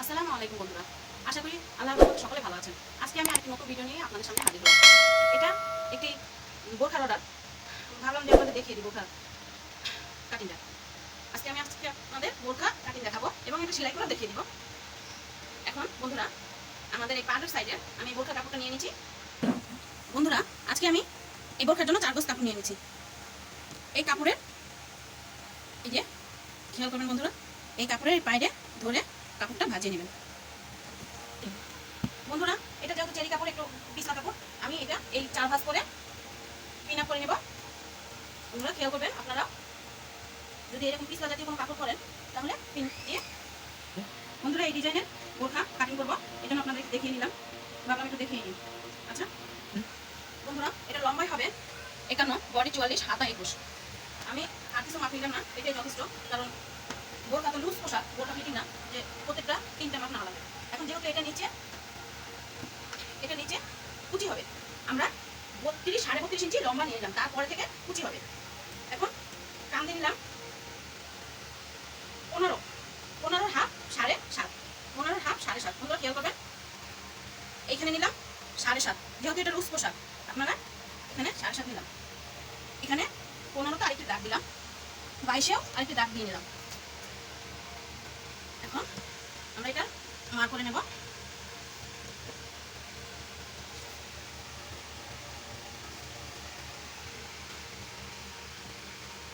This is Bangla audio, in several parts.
আসসালামু আলাইকুম বন্ধুরা, আশা করি আল্লাহর রহমতে সকলে ভালো আছেন। আজকে আমি আরেকটি নতুন ভিডিও নিয়ে আপনাদের সামনে হাজির হলাম। এটা একটি বোরখার অর্ডার, ভাবলাম যে আপনাদের দেখিয়ে দিই বোরখা কাটিংটা। আজকে আপনাদের বোরখা কাটিং দেখাবো এবং এটা সেলাই করে দেখিয়ে দিব। এখন বন্ধুরা, আমাদের এই পাড়ের সাইডে আমি বোরখা কাপড়টা নিয়ে নিচ্ছি। বন্ধুরা, আজকে আমি এই বোরখার জন্য 4 গজ কাপড় নিয়ে নিচ্ছি। এই কাপড়ের এই যে খেয়াল করবেন বন্ধুরা, এই কাপড়ের বাইরে ধরে কাপড়টা ভাজিয়ে নেবেন। বন্ধুরা, এটা যেহেতু চেরি কাপড়, একটু পিছলা কাপড়, আমি এটা এই 4 ভাঁজ করে পিন আপ করে নেব। বন্ধুরা খেয়াল করবেন, আপনারা যদি এরকম পিছলা জাতীয় কোনো কাপড় করেন তাহলে পিন দিয়ে। বন্ধুরা, এই ডিজাইনের বোরখা কাটিং করবো, এই জন্য আপনাদের দেখিয়ে নিলাম, ভাবলাম একটু দেখিয়ে নিই। আচ্ছা বন্ধুরা, এটা লম্বাই হবে 51, বডি 44, হাতা 21। আমি আর কিছু মাপ নিলাম না, এটাই যথেষ্ট, কারণ বোরখা তো লুজ পোশাক, বোরখা ফিটিং না যে প্রত্যেকটা 3টা মাপ না লাগবে। এখন যেহেতু এটা নিচে কুচি হবে, আমরা 32 32.5 ইঞ্চি লম্বা নিয়ে নিলাম, তারপরে থেকে কুচি হবে। এখন কান দিয়ে নিলাম 15, 15 হাফ 7.5, 15 হাফ 7.5। বন্ধুরা খেয়াল করবেন, এইখানে নিলাম 7.5, যেহেতু এটা লুজ পোশাক আপনারা এখানে 7.5 নিলাম। এখানে 15তে আরেকটি দাগ দিলাম, 22এও আরেকটি দাগ দিয়ে নিলাম। এখন আমরা এটা মার করে নেব।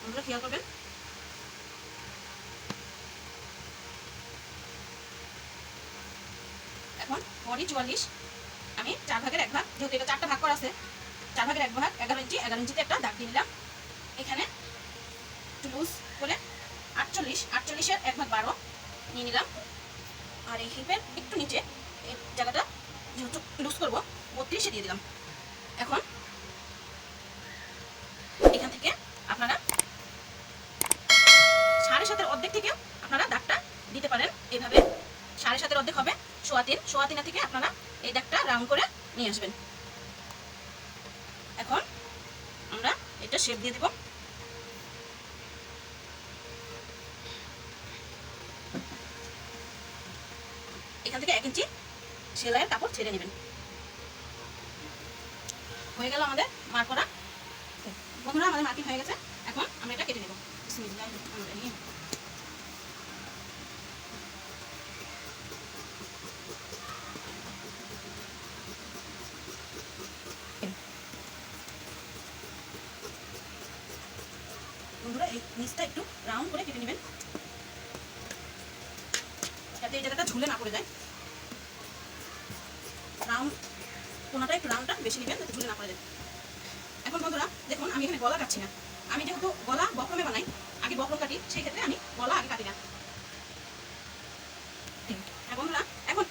বন্ধুরা খেয়াল করবেন, এখন বডি 44, আমি 4 ভাগের 1 ভাগ, যেহেতু এটা 4টা ভাগ করা আছে, 4 ভাগের 1 ভাগ 11 ইঞ্চি, 11 ইঞ্চিতে একটা দাগ দিয়ে নিলাম। এখানে একটু লুজ করে 48, 48-এর 1 ভাগ 12 নিয়ে নিলাম। আর এই হিপের একটু নিচে এই জায়গাটা যেহেতু লুজ করবো 32-এ দিয়ে দিলাম। এখন এখান থেকে আপনারা 7.5-এর অর্ধেক থেকেও আপনারা দাগটা দিতে পারেন। এইভাবে 7.5-এর অর্ধেক হবে 3.25, 3.25 থেকে আপনারা এই দাগটা রাউন্ড করে নিয়ে আসবেন। এখন আমরা এটা শেপ দিয়ে দেব। এখান থেকে 1 ইঞ্চি সেলাইয়ের কাপড় ছেড়ে নেবেন। হয়ে গেল আমাদের মার্ক করা। বন্ধুরা, আমাদের মার্কিং হয়ে গেছে, এখন আমরা এটা কেটে নেব। বন্ধুরা, এই নিচটা একটু রাউন্ড করে কেটে নেবেন, যাতে এই জায়গাটা ঝুলে না পড়ে যায়। রাউন্ড কোনাটা একটু রাউন্ডটা বেশি নেবেন, যাতে ঝুলে না পড়ে যায়। এখন বন্ধুরা দেখুন, আমি এখানে গলা কাটছি না, আমি যেহেতু গলা বক্রমে বানাই, আগে বক্রম কাটি, সেই ক্ষেত্রে আমি গলা আগে কাটি না। হ্যাঁ বন্ধুরা, এখন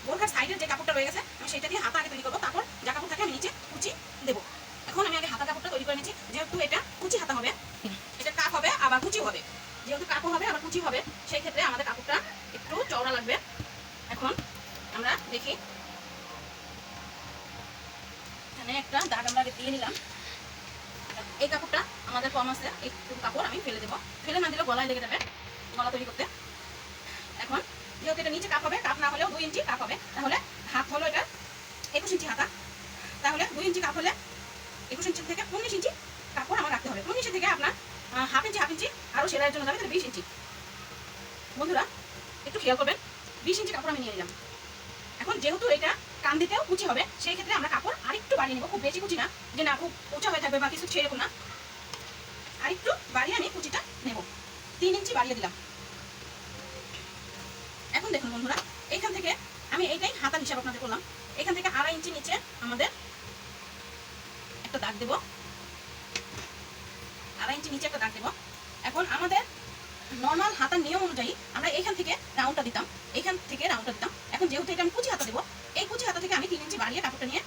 বোরখার সাইডের যে কাপড়টা রয়ে গেছে আমি সেটা দিয়ে হাতা আগে তৈরি করবো, তারপর যা কাপড় থাকে আমি নিচে কুচি দেবো। এখন আমি আগে হাতা কাপড়টা তৈরি করে নিচ্ছি, যেহেতু এটা কুচি হাতা হবে, এটা কাপ হবে আবার কুচিও হবে। যেহেতু কাপড় হবে আবার কুচি হবে, সেই ক্ষেত্রে আমাদের কাপড়টা একটু চওড়া লাগবে। এখন আমরা দেখি, এখানে একটা দাগ আমরা দিয়ে নিলাম। এই কাপড়টা আমাদের কম আছে, একটু কাপড় আমি ফেলে দেবো, ফেলে না দিলে গলায় লেগে যাবে গলা তৈরি করতে। এখন যেহেতু এটা নিচে কাপ হবে, কাপ না হলেও 2 ইঞ্চি কাপ হবে, তাহলে হাত হলো এটা 21 ইঞ্চি হাতা, তাহলে 2 ইঞ্চি কাপ হলে 21 ইঞ্চি থেকে 19 ইঞ্চি কাপড় আমার রাখতে হবে। 19 থেকে আপনার হাফ ইঞ্চি আরও সেলাইয়ের জন্য যাবে, তাহলে 20 ইঞ্চি। বন্ধুরা একটু খেয়াল করবেন, 20 ইঞ্চি কাপড় আমি নিয়ে নিলাম। এখন যেহেতু এটা কান দিতেও কুচি হবে, সেই ক্ষেত্রে আমরা কাপড় আরেকটু বাড়িয়ে নেব, খুব বেশি কুচি না, যে না খুব উঁচা হয়ে থাকবে বা কিছু সেরকম না, আরেকটু বাড়িয়ে আমি কুচিটা নেব। 3 ইঞ্চি বাড়িয়ে দিলাম। এখন দেখুন বন্ধুরা, এইখান থেকে আমি এইটাই হাতার হিসাব আপনাদের করলাম, এখান থেকে 2.5 ইঞ্চি নিচে আমাদের একটা দাগ দেব, 2.5 ইঞ্চি নিচে একটা দাগ দেব। এখন আমাদের নর্মাল হাতার নিয়ম অনুযায়ী আমরা এইখান থেকে রাউন্ডটা দিতাম, এইখান থেকে রাউন্ডটা দিতাম। এখন যেহেতু এটা আমি কুচি হাতা দেবো, এই কুচি হাতা থেকে আমি 3 ইঞ্চি বাড়িয়ে কাপড়টা নিয়ে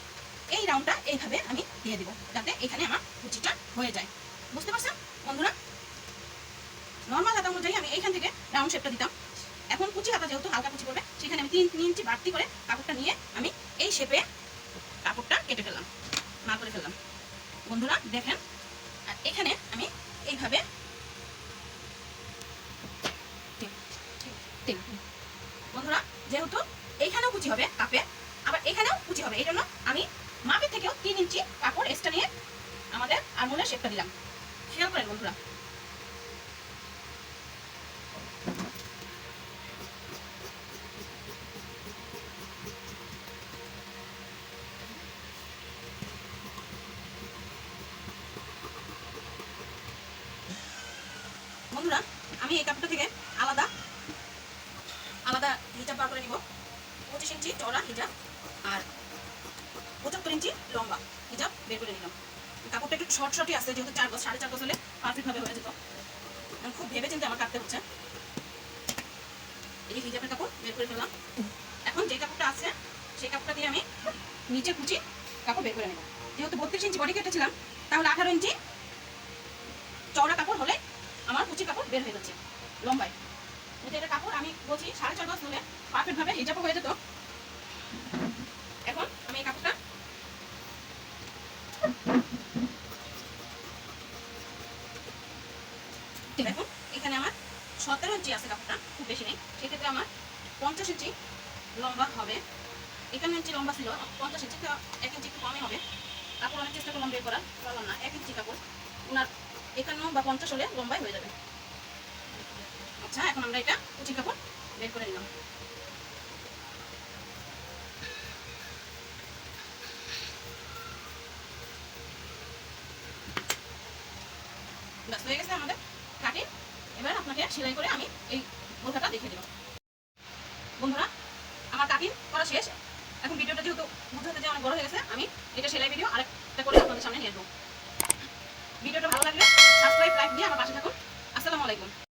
এই রাউন্ডটা এইভাবে আমি দিয়ে দেবো, যাতে এখানে আমার কুচিটা হয়ে যায়। বুঝতে পারছেন বন্ধুরা? নর্মাল হাতা অনুযায়ী আমি এইখান থেকে রাউন্ড শেপটা দিতাম। এখন কুচি হাতা যেহেতু হালকা কুচি করবে, সেখানে আমি 3 ইঞ্চি বাড়তি করে কাপড়টা নিয়ে আমি এই শেপে কাপড়টা কেটে ফেললাম, মার করে ফেললাম। বন্ধুরা দেখেন, আর এখানে আমি এইভাবে বন্ধুরা যেহেতু এইখানেও কুচি হবে কাপে, আবার এখানেও কুচি হবে, এই জন্য আমি মাপের থেকেও 3 ইঞ্চি কাপড় এক্সট্রা নিয়ে আমাদের আরমোলের শেপটা দিলাম। খেয়াল করেন বন্ধুরা। বন্ধুরা আমি এই কাপড়টা থেকে আলাদা আলাদা হিজাব বার করে নিব। 25 ইঞ্চি চওড়া হিজাব আর 75 ইঞ্চি লম্বা হিজাব বের করে নিলাম। কাপড়টা একটু শর্ট শর্টই আছে, যেহেতু 4 গজ 4.5 গজ হলে পারফেক্ট ভাবে হয়ে যেত। আমি খুব ভেবে চিন্তে আমার কাটতে হচ্ছে। এই হিজাবের কাপড় বের করে ফেললাম। এখন যে কাপড়টা আছে সেই কাপড়টা দিয়ে আমি নিচে কুচি কাপড় বের করে নেব। যেহেতু 32 ইঞ্চি বডি কেটেছিলাম, তাহলে 18 ইঞ্চি চওড়া কাপড় হলে আমার কুচি কাপড় বের হয়ে যাচ্ছে লম্বায়। এটা কাপড় আমি বলছি 4.5 গজ হলে পারফেক্ট ভাবে হিজাবও হয়ে যেত। এখন আমি এই কাপড়টা দেখুন, এখানে আমার 17 ইঞ্চি আছে কাপড়টা, খুব বেশি নেই। সেক্ষেত্রে আমার 50 ইঞ্চি লম্বা হবে। 51 ইঞ্চি লম্বা ছিল, 50 ইঞ্চি তো 1 ইঞ্চি একটু কমই হবে। কাপড় অনেক চেষ্টা করলাম বের করার, পারলাম না। 1 ইঞ্চি কাপড় ওনার 51 বা 50 হলে লম্বাই হয়ে যাবে। আচ্ছা, এখন আমরা এটা কুচি কাপড় বের করে নিলাম। ব্যাস হয়ে গেছে আমাদের কাটিং। এবার আপনাকে সেলাই করে আমি এই বোরখাটা দেখিয়ে দেব। বন্ধুরা আমার কাটিং করা শেষ। এখন ভিডিওটা যেহেতু বুঝতে যে অনেক বড় হয়ে গেছে, আমি এটা সেলাই ভিডিও আরেকটা করে আপনাদের সামনে নিয়ে আসবো। ভিডিওটা ভালো লাগলে সাবস্ক্রাইব লাইক দিয়ে আমার পাশে থাকুন। আসসালামু আলাইকুম।